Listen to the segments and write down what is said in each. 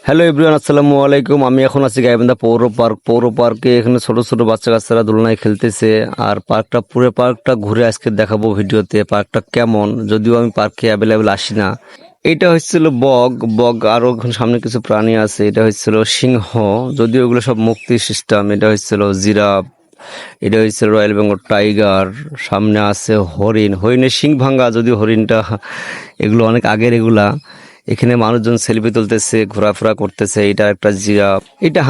Hello everyone, আসসালামু আলাইকুম। আমি এখন আছি গাইবান্ধা পৌর পার্কে। এখানে ছোট ছোট বাচ্চা কাচ্চারা দোলনায় খেলতেছে। আর পুরো পার্কটা ঘুরে আজকে দেখাবো ভিডিওতে পার্কটা কেমন, যদিও আমি পার্কে অ্যাভেলেবেল আসি না। এটা হচ্ছিল বগ বগ আরো ওখানে সামনে কিছু প্রাণী আছে। এটা হচ্ছিল সিংহ, যদিও এগুলো সব মুক্তি সিস্টেম। এটা হচ্ছিল জিরাফ, এটা হচ্ছে রয়্যাল বেঙ্গল টাইগার। সামনে আছে হরিণের শিং ভাঙ্গা, যদিও হরিণটা এগুলো অনেক আগের এগুলা। এখানে মানুষজন সেলফি তুলতেছে, ঘোরাফেরা করতেছে। এটা একটা জিরাফ। এটা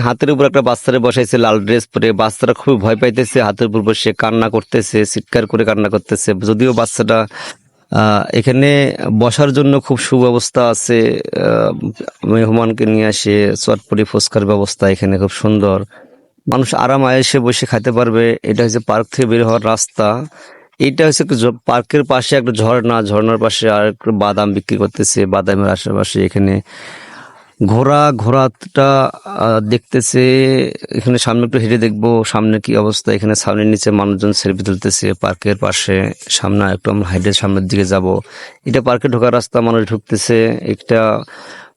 হাতের উপর একটা বাচ্চারে বসাইছে লাল ড্রেস পরে। বাচ্চারা খুব ভয় পাইতেছে, হাতের উপর বসে কান্না করতেছে, চিৎকার করে কান্না করতেছে। যদিও বাচ্চাটা এখানে বসার জন্য খুব সুব্যবস্থা আছে। মেহমানকে নিয়ে আসে চটপটি ফুচকার ব্যবস্থা এখানে খুব সুন্দর। মানুষ আরাম আয়েসে বসে খাইতে পারবে। এটা হচ্ছে পার্ক থেকে বের হওয়ার রাস্তা। এইটা হচ্ছে পার্কের পাশে একটা ঝর্ণার পাশে আর একটু বাদাম বিক্রি করতেছে। বাদামের আশেপাশে এখানে ঘোড়াটা দেখতেছে। এখানে সামনে একটু হেঁটে দেখবো সামনে কি অবস্থা। এখানে সামনের নিচে মানুষজন সেলফি তুলতেছে পার্কের পাশে। সামনে একটু আমরা হাইটের সামনের দিকে যাব। এটা পার্কে ঢোকার রাস্তা, মানুষ ঢুকতেছে। একটা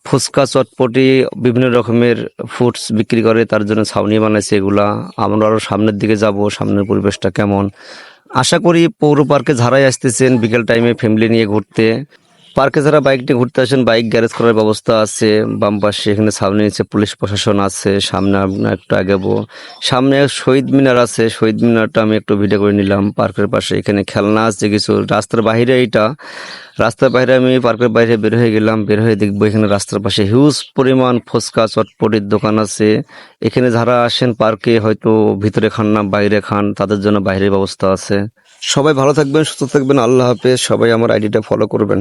ফুচকা চটপটি বিভিন্ন রকমের ফুডস বিক্রি করে, তার জন্য ছাউনি বানাইছে এগুলা। আমরা আরো সামনের দিকে যাব, সামনের পরিবেশটা কেমন। আশা করি পৌর পার্কে যারাই আসতেছেন বিকেল টাইমে ফ্যামিলি নিয়ে ঘুরতে, পার্কে যারা বাইক নিয়ে ঘুরতে আসেন, বাইক গ্যারেজ করার ব্যবস্থা আছে বাম পাশে। এখানে সামনে নিচে পুলিশ প্রশাসন আছে। সামনে আপনার একটু আগেবো, সামনে শহীদ মিনার আছে। শহীদ মিনারটা আমি একটু ভিডিও করে নিলাম পার্কের পাশে। এখানে খেলনা আছে কিছু রাস্তার বাইরে। রাস্তার বাইরে আমি পার্কের বাইরে বের হয়ে গেলাম। বের হয়ে দেখবো এখানে রাস্তার পাশে হিউজ পরিমাণ ফুচকা চটপটির দোকান আছে। এখানে যারা আসেন পার্কে, হয়তো ভিতরে খান না বাইরে খান, তাদের জন্য বাইরের ব্যবস্থা আছে। সবাই ভালো থাকবেন, সুস্থ থাকবেন। আল্লাহ হাফেজ। সবাই আমার আইডিটা ফলো করবেন।